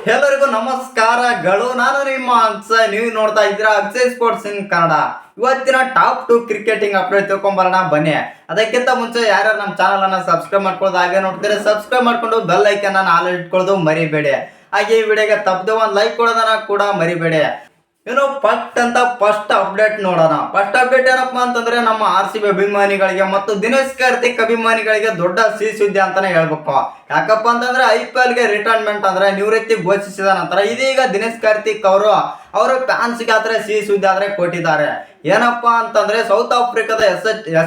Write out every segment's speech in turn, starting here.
ಎಲ್ಲರಿಗೂ ನಮಸ್ಕಾರಗಳು. ನಾನು ನಿಮ್ಮ ಅಕ್ಷಯ್. ನೀವು ನೋಡ್ತಾ ಇದ್ದೀರಾ ಅಕ್ಷಯ್ ಸ್ಪೋರ್ಟ್ಸ್ ಇನ್ ಕನ್ನಡ. ಇವತ್ತಿನ ಟಾಪ್ 2 ಕ್ರಿಕೆಟಿಂಗ್ ಅಪ್ಡೇಟ್ ತಿಳ್ಕೊಂಬರೋಣ ಬನ್ನಿ. ಅದಕ್ಕಿಂತ ಮುಂಚೆ ಯಾರ್ಯಾರು ನಮ್ಮ ಚಾನಲ್ ಅನ್ನ ಸಬ್ಸ್ಕ್ರೈಬ್ ಮಾಡ್ಕೊಳ್ಳೋದು ಹಾಗೆ ನೋಡ್ತೀರಾ ಸಬ್ಸ್ಕ್ರೈಬ್ ಮಾಡ್ಕೊಂಡು ಬೆಲ್ ಐಕನ್ ಅನ್ನ ಆಲ್ ಇಟ್ಕೊಳ್ಳೋದು ಮರಿಬೇಡಿ. ಹಾಗೆ ಈ ವಿಡಿಯೋಗೆ ತಪ್ಪದೆ ಒಂದು ಲೈಕ್ ಕೊಡೋದನ್ನ ಕೂಡ ಮರಿಬೇಡಿ. ಏನು ಫಸ್ಟ್ ಅಪ್ಡೇಟ್ ನೋಡೋಣ. ಫಸ್ಟ್ ಅಪ್ಡೇಟ್ ಏನಪ್ಪಾ ಅಂತಂದ್ರೆ ನಮ್ಮ RCB ಅಭಿಮಾನಿಗಳಿಗೆ ಮತ್ತು ದಿನೇಶ್ ಕಾರ್ತಿಕ್ ಅಭಿಮಾನಿಗಳಿಗೆ ದೊಡ್ಡ ಸಿಹಿ ಸುದ್ದಿ ಅಂತಾನೆ ಹೇಳ್ಬೇಕು. ಯಾಕಪ್ಪ ಅಂತಂದ್ರೆ IPL ಗೆ ರಿಟೈರ್ಮೆಂಟ್ ಅಂದ್ರೆ ನಿವೃತ್ತಿ ಘೋಷಿಸಿದ ನಂತರ ಇದೀಗ ದಿನೇಶ್ ಕಾರ್ತಿಕ್ ಅವರು ಅವರ ಫ್ಯಾನ್ಸ್ಗೆ ಆದ್ರೆ ಸಿಹಿ ಸುದ್ದಿ ಆದ್ರೆ ಕೊಟ್ಟಿದ್ದಾರೆ. ಏನಪ್ಪಾ ಅಂತಂದ್ರೆ ಸೌತ್ ಆಫ್ರಿಕಾದ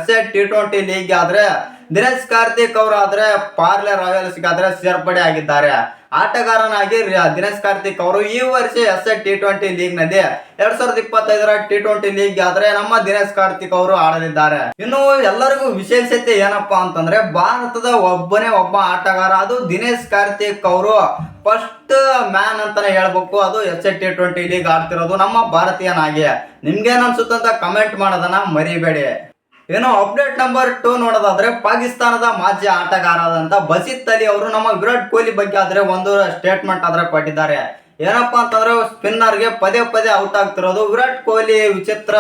SA T20 ಲೀಗ್ ಆದ್ರೆ ದಿನೇಶ್ ಕಾರ್ತಿಕ್ ಅವರು ಆದ್ರೆ ಪಾರ್ಲೆ ರಾಯಲ್ಸ್ ಆದ್ರೆ ಸೇರ್ಪಡೆ ಆಗಿದ್ದಾರೆ. ಆಟಗಾರನಾಗಿ ದಿನೇಶ್ ಕಾರ್ತಿಕ್ ಅವರು ಈ ವರ್ಷ SA T20 ಲೀಗ್ ನಲ್ಲಿ 2025ರ T20 ಲೀಗ್ ಆದ್ರೆ ನಮ್ಮ ದಿನೇಶ್ ಕಾರ್ತಿಕ್ ಅವರು ಆಡಲಿದ್ದಾರೆ. ಇನ್ನು ಎಲ್ಲರಿಗೂ ವಿಶೇಷತೆ ಏನಪ್ಪಾ ಅಂತಂದ್ರೆ ಭಾರತದ ಒಬ್ಬ ಆಟಗಾರ, ಅದು ದಿನೇಶ್ ಕಾರ್ತಿಕ್ ಅವರು ಫಸ್ಟ್ ಮ್ಯಾನ್ ಅಂತಾನೆ ಹೇಳ್ಬೇಕು. ಅದು SA T20 ಲೀಗ್ ಆಡ್ತಿರೋದು ನಮ್ಮ ಭಾರತೀಯನಾಗಿ. ನಿಮ್ಗೇನ್ ಅನ್ಸುತ್ತೆ ಅಂತ ಕಮೆಂಟ್ ಮಾಡೋದನ್ನ ಮರಿಬೇಡಿ. ಏನೋ ಅಪ್ಡೇಟ್ ನಂಬರ್ 2 ನೋಡೋದಾದ್ರೆ ಪಾಕಿಸ್ತಾನದ ಮಾಜಿ ಆಟಗಾರರಾದಂತ ಬಸಿತ್ ಅಲಿ ಅವರು ನಮ್ಮ ವಿರಾಟ್ ಕೊಹ್ಲಿ ಬಗ್ಗೆ ಆದ್ರೆ ಒಂದು ಸ್ಟೇಟ್ಮೆಂಟ್ ಆದ್ರೆ ಕೊಟ್ಟಿದ್ದಾರೆ. ಏನಪ್ಪಾ ಅಂತಂದ್ರೆ ಸ್ಪಿನ್ನರ್ಗೆ ಪದೇ ಔಟ್ ಆಗ್ತಿರೋದು ವಿರಾಟ್ ಕೊಹ್ಲಿ ವಿಚಿತ್ರ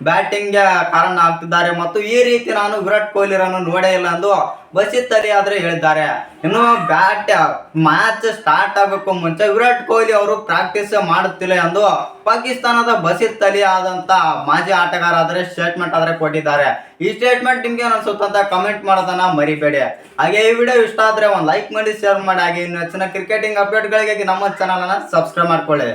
ಬ್ಯಾಟಿಂಗ್ ಗೆ ಕಾರಣ ಆಗ್ತಿದ್ದಾರೆ ಮತ್ತು ಈ ರೀತಿ ನಾನು ವಿರಾಟ್ ಕೊಹ್ಲಿರನ್ನು ನೋಡೇ ಇಲ್ಲ ಎಂದು ಬಸಿತ್ ಅಲಿ ಆದ್ರೆ ಹೇಳಿದ್ದಾರೆ. ಇನ್ನು ಮ್ಯಾಚ್ ಸ್ಟಾರ್ಟ್ ಆಗಕ್ಕೂ ಮುಂಚೆ ವಿರಾಟ್ ಕೊಹ್ಲಿ ಅವರು ಪ್ರಾಕ್ಟೀಸ್ ಮಾಡುತ್ತಿಲ್ಲ ಎಂದು ಪಾಕಿಸ್ತಾನದ ಬಸಿತ್ ಅಲಿ ಆದಂತ ಮಾಜಿ ಆಟಗಾರ ಆದ್ರೆ ಸ್ಟೇಟ್ಮೆಂಟ್ ಆದ್ರೆ ಕೊಟ್ಟಿದ್ದಾರೆ. ಈ ಸ್ಟೇಟ್ಮೆಂಟ್ ನಿಮ್ಗೆ ಅನ್ಸುತ್ತೆ ಅಂತ ಕಮೆಂಟ್ ಮಾಡೋದನ್ನ ಮರಿಬೇಡಿ. ಹಾಗೆ ಈ ವಿಡಿಯೋ ಇಷ್ಟ ಆದ್ರೆ ಒಂದು ಲೈಕ್ ಮಾಡಿ, ಶೇರ್ ಮಾಡಿ. ಹಾಗೆ ಇನ್ನು ಹೆಚ್ಚಿನ ಕ್ರಿಕೆಟಿಂಗ್ ಅಪ್ಡೇಟ್ಗಳಿಗೆ ನಮ್ಮ ಚಾನಲ್ ಅನ್ನ ಸಬ್ಸ್ಕ್ರೈಬ್ ಮಾಡ್ಕೊಳ್ಳಿ.